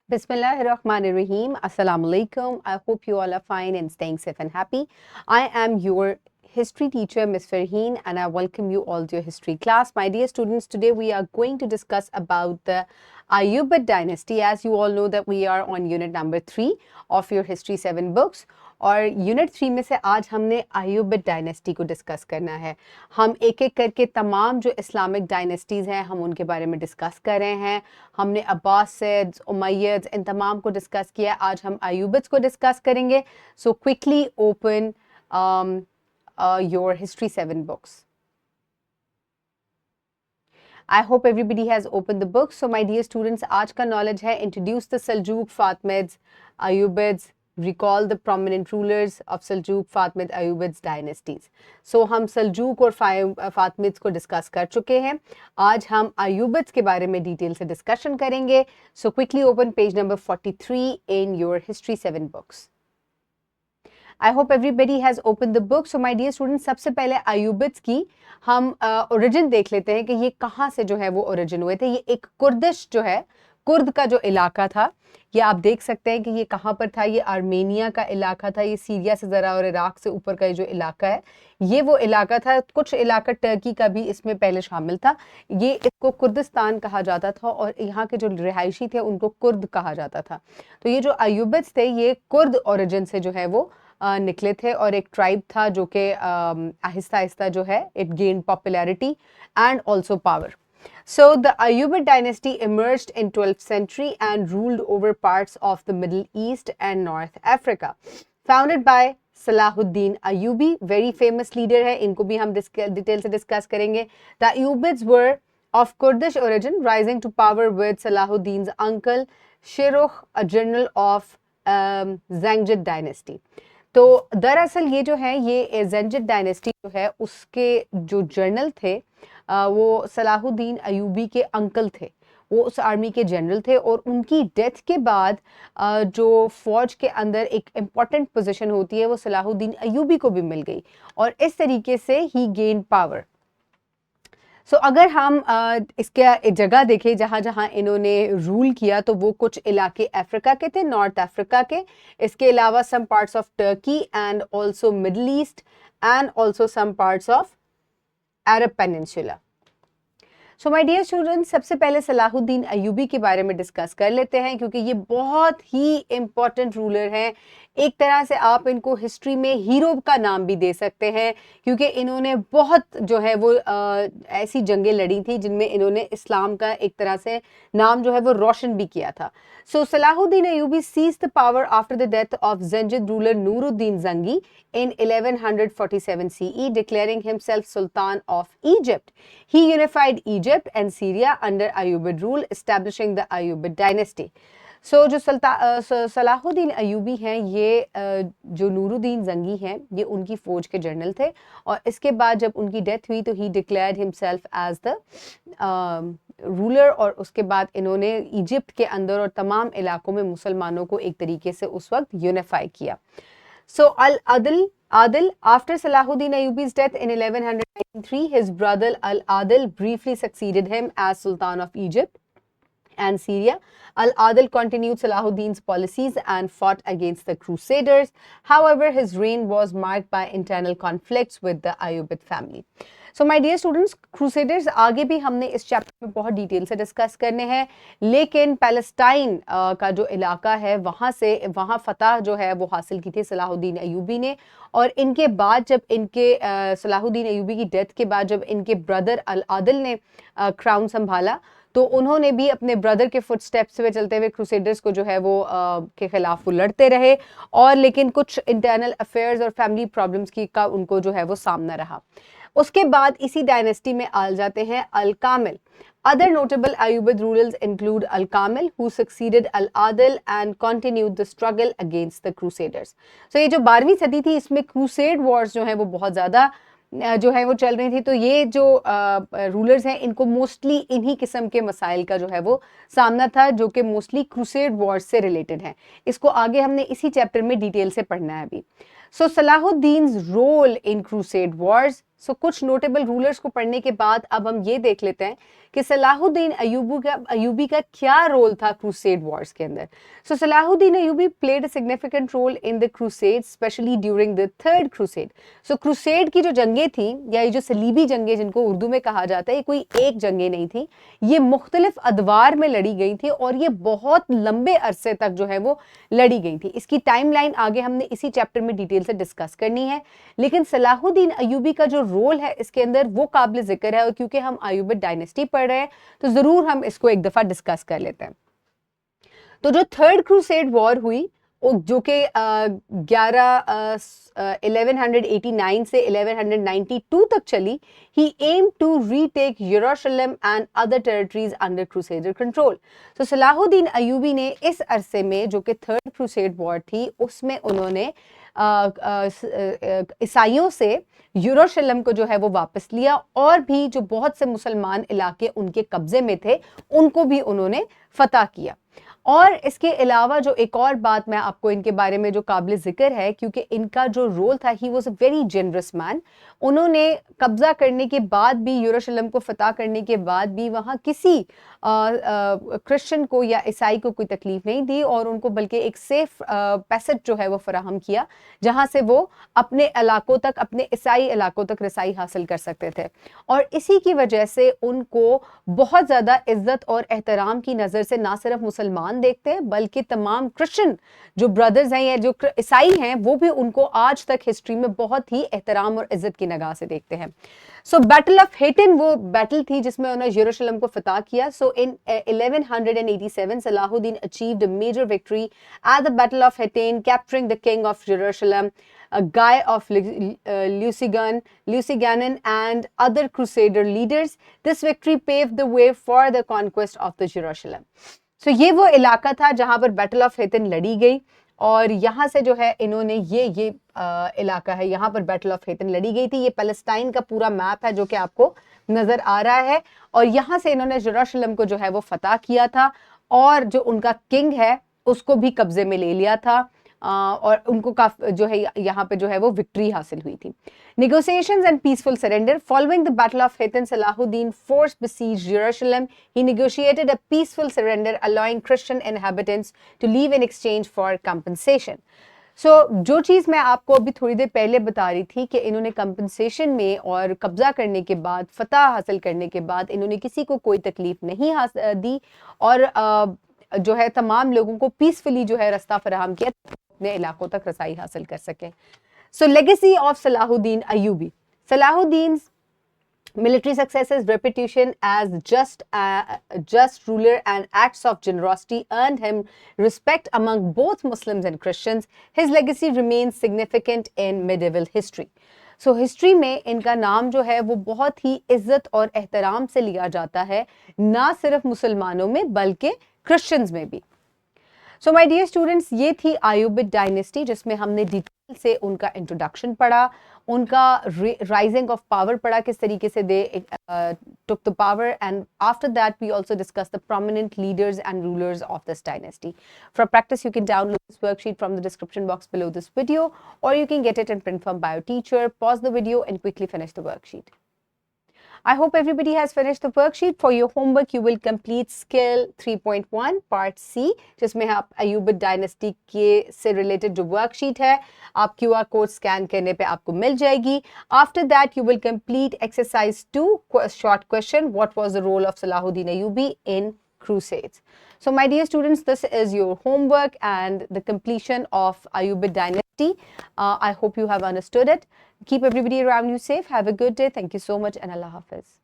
Bismillahirrahmanirrahim. Assalamu alaikum. I hope you all are fine and staying safe and happy. I am your history teacher, Ms. Farheen, and I welcome you all to your history class. My dear students, today we are going to discuss about the Ayyubid dynasty. As you all know that we are on unit number 3 of your history 7 books. और unit 3 में से आज हमने अय्यूबिड dynasty को discuss करना है। हम एक एक करके तमाम जो इस्लामिक डायनेस्टीज़ हैं हम उनके बारे में डिस्कस कर रहे हैं। हमने अब्बासिड्स, उमय्यद्स इन तमाम को डिस्कस किया। आज हम अय्यूबिड्स को डिस्कस करेंगे। So quickly open your history 7 books. I hope everybody has opened the books. So my dear students, आज का नॉलेज है introduce the Seljuk, Fatimids, Ayyubids, recall the prominent rulers of Seljuk, Fatimid, Ayyubids dynasties. So हम सल्जूक और फातमिड्स को discuss कर चुके हैं। आज हम अय्यूबिड्स के बारे में डिटेल से डिस्कशन करेंगे। So quickly open page number 43 in your history 7 books. I hope everybody has opened the book. So my dear students, सबसे पहले अय्यूबिड्स की हम ओरिजिन देख लेते हैं कि ये कहाँ से जो है वो ओरिजिन हुए थे। ये एक कुर्दिश जो है, कुर्द का जो इलाका था, ये आप देख सकते हैं कि ये कहाँ पर था। ये आर्मेनिया का इलाका था। ये सीरिया से ज़रा और इराक से ऊपर का जो इलाका है, ये वो इलाका था। कुछ इलाका टर्की का भी इसमें पहले शामिल था। ये इसको कुर्दिस्तान कहा जाता था और यहाँ के जो रिहायशी थे उनको कुर्द कहा जाता था। तो ये जो अय्यूबिड्स थे ये कुर्द ओरिजिन से जो है वो निकले थे और एक ट्राइब था जो कि आहिस्ता आहिस्ता जो है it gained popularity and also power. So the Ayyubid dynasty emerged in 12th century and ruled over parts of the Middle East and North Africa. Founded by Salahuddin Ayyubi, very famous leader है, इनको भी हम detail से discuss करेंगे. The Ayyubids were of Kurdish origin, rising to power with Salahuddin's uncle Shirokh, a general of Zangid dynasty. तो दरअसल ये जो है ये ज़ंजिद डायनेस्टी जो है उसके जो जनरल थे वो सलाहुद्दीन अयूबी के अंकल थे। वो उस आर्मी के जनरल थे और उनकी डेथ के बाद जो फौज के अंदर एक इम्पॉर्टेंट पोजीशन होती है वो सलाहुद्दीन अयूबी को भी मिल गई और इस तरीके से ही गेन पावर। सो अगर हम इसके जगह देखें जहाँ जहाँ इन्होंने रूल किया तो वो कुछ इलाके अफ्रीका के थे, नॉर्थ अफ्रीका के। इसके अलावा some parts of Turkey and also Middle East and also some parts of Arab peninsula. So my dear students, सबसे पहले सलाहुद्दीन अयूबी के बारे में डिस्कस कर लेते हैं क्योंकि ये बहुत ही इम्पॉर्टेंट रूलर हैं। एक तरह से आप इनको हिस्ट्री में हीरो का नाम भी दे सकते हैं क्योंकि इन्होंने बहुत जो है वो ऐसी जंगें लड़ी थी जिनमें इन्होंने इस्लाम का एक तरह से नाम जो है वो रोशन भी किया था। So Salahuddin Ayubi seized the power after the death of Zengid ruler Nuruddin Zangi in 1147 CE, declaring himself Sultan of Egypt. He unified Egypt and Syria under Ayyubid rule, establishing the Ayyubid dynasty. So जो सलाहुद्दीन अयूबी हैं ये जो नूरुद्दीन ज़ंगी हैं ये उनकी फ़ौज के general थे और इसके बाद जब उनकी डेथ हुई तो ही declared himself as the ruler और उसके बाद इन्होंने इजिप्ट के अंदर और तमाम इलाकों में मुसलमानों को एक तरीके से उस वक्त यूनिफाई किया. So Al-Adil, after Salahuddin Ayyubi's death in 1193, his brother Al-Adil briefly succeeded him as Sultan of Egypt and Syria. Al-Adil continued Salahuddin's policies and fought against the Crusaders. However, his reign was marked by internal conflicts with the Ayyubid family. So my dear students, crusaders आगे भी हमने इस chapter में बहुत detail से discuss करने हैं, लेकिन पैलेस्टाइन का जो इलाका है वहाँ फतह जो है वो हासिल की थी सलाहुद्दीन अयूबी ने और इनके बाद जब इनके सलाहुद्दीन अयूबी की डेथ के बाद जब इनके ब्रदर अल-आदिल ने क्राउन संभाला तो उन्होंने भी अपने ब्रदर के फुटस्टेप्स पे चलते हुए क्रूसेडर्स को जो है वो के खिलाफ वो लड़ते रहे और लेकिन कुछ इंटरनल अफेयर्स और फैमिली प्रॉब्लम्स का उनको जो है वो सामना रहा. उसके बाद इसी डायनेस्टी में आ जाते हैं अल-कामिल. Other notable Ayyubid rulers include Al-Kamil, who succeeded Al-Adil and continued the struggle against the Crusaders. So ये जो 12वीं सदी थी इसमें क्रूसेड वॉर्स जो है वो बहुत ज़्यादा जो है वो चल रही थी. तो ये जो रूलर्स हैं इनको मोस्टली इन्हीं किस्म के मसाइल का जो है वो सामना था जो कि मोस्टली क्रूसेड वॉर्स से रिलेटेड हैं. इसको आगे हमने इसी चैप्टर में डिटेल से पढ़ना है अभी. So Salahuddin's role in crusade wars सो कुछ नोटेबल रूलर्स को पढ़ने के बाद अब हम ये देख लेते हैं कि सलाहुद्दीन अयूबी का क्या रोल था क्रूसेड वॉर्स के अंदर. So Salahuddin Ayubi played a significant role in the crusade, especially during the third crusade. So crusade की जो जंगें थी, या ये जो सलीबी जंगें जिनको उर्दू में कहा जाता है, ये कोई एक जंगें नहीं थी, ये मुख्तलिफ अदवार में लड़ी गई थी और ये बहुत लंबे अरसे तक जो है वो लड़ी गई थी. इसकी टाइमलाइन आगे हमने इसी चैप्टर में डिटेल से डिस्कस करनी है, लेकिन सलाहुद्दीन अयूबी का जो रोल है इसके अंदर वो काबिल जिक्र है, और क्योंकि हम अयूबिड डायनेस्टी पढ़ रहे हैं तो जरूर हम इसको एक दफा डिस्कस कर लेते हैं. तो जो थर्ड क्रूसेड वॉर हुई, जो कि 1189 से 1192 तक चली, ही एम टू रीटेक यरूशलेम and other territories under crusader control. तो सलाहुद्दीन अयूबी ने इस अरसे में, जो कि थर्ड क्रूसेड वॉर थी, उसमें उन्होंने ईसाइयों से यरूशलेम को जो है वो वापस लिया, और भी जो बहुत से मुसलमान इलाके उनके कब्जे में थे उनको भी उन्होंने फतह किया. और इसके अलावा जो एक और बात मैं आपको इनके बारे में जो काबिल जिक्र है, क्योंकि इनका जो रोल था, he was a very generous man. उन्होंने कब्जा करने के बाद भी, यरूशलेम को फतह करने के बाद भी वहाँ किसी क्रिश्चियन को या ईसाई को कोई तकलीफ नहीं दी, और उनको बल्कि एक सेफ पैसेज जो है वो फराहम किया, जहाँ से वो अपने इलाकों तक, अपने ईसाई इलाकों तक रसाई हासिल कर सकते थे. और इसी की वजह से उनको बहुत ज़्यादा इज्जत और एहतराम की नज़र से ना सिर्फ मुसलमान देखते हैं, बल्कि तमाम क्रिश्चियन जो ब्रदर्स हैं या जो ईसाई हैं, वो भी उनको आज तक हिस्ट्री में बहुत ही एहतराम और इज्जत की निगाह से देखते हैं. सो बैटल ऑफ हेटिन वो बैटल थी जिसमें उन्होंने यरूशलेम को फतह किया. So in 1187 Salahuddin achieved a major victory at the battle of Hattin, capturing the king of यरूशलेम, Guy of Lusignan and other crusader leaders. This victory paved the way for the conquest of the Jerusalem. So ये वो इलाका था जहां पर battle of हेतन लड़ी गई, और यहाँ से जो है इन्होंने ये इलाका है, यहाँ पर बैटल ऑफ हेतन लड़ी गई थी. ये पैलेस्टाइन का पूरा मैप है जो कि आपको नजर आ रहा है, और यहाँ से इन्होंने यरूशलेम को जो है वो फतह किया था, और जो उनका किंग है उसको भी कब्जे में ले लिया था, और उनको जो है यहाँ पे जो है वो विक्ट्री हासिल हुई थी. Negotiations and peaceful surrender. Following the Battle of Hittin, Salahuddin force besieged Jerusalem. He negotiated a peaceful surrender, allowing Christian inhabitants to leave in exchange for compensation. So, जो चीज़ मैं आपको अभी थोड़ी देर पहले बता रही थी कि इन्होंने कंपनसेशन में और कब्जा करने के बाद, फतह हासिल करने के बाद, इन्होंने किसी को कोई तकलीफ नहीं दी, और जो है तमाम लोगों को पीसफुली जो है रास्ता फराहम किया, अपने इलाकों तक रसाई हासिल कर सकें. So legacy of Salahuddin Ayubi. Salahuddin military successes, reputation as just ruler and acts of generosity earned him respect among both Muslims and Christians. His legacy remains significant in medieval history. So history में इनका नाम जो है वो बहुत ही इज्जत और एहतराम से लिया जाता है, ना सिर्फ मुसलमानों में बल्कि क्रिश्चियंस में भी. सो माय डियर स्टूडेंट्स, ये थी अयूबिड डायनेस्टी जिसमें हमने डिटेल से उनका इंट्रोडक्शन पढ़ा, उनका राइजिंग ऑफ पावर पढ़ा, किस तरीके से दे took the power, and after that we also discussed the prominent leaders and rulers of this dynasty. For practice, you can download this worksheet from the description box below this video, or you can get it in print form by your teacher. Pause the video and quickly finish the worksheet. I hope everybody has finished the worksheet. For your homework, you will complete skill 3.1 part C, जिसमें आप अयूबिड dynasty के से related जो worksheet है आप QR code scan करने पे आपको मिल जाएगी. After that, you will complete exercise 2, short question. What was the role of Salahuddin Ayyubi in Crusades? So, my dear students, this is your homework and the completion of Ayyubid dynasty. I hope you have understood it. Keep everybody around you safe. Have a good day. Thank you so much, and Allah Hafiz.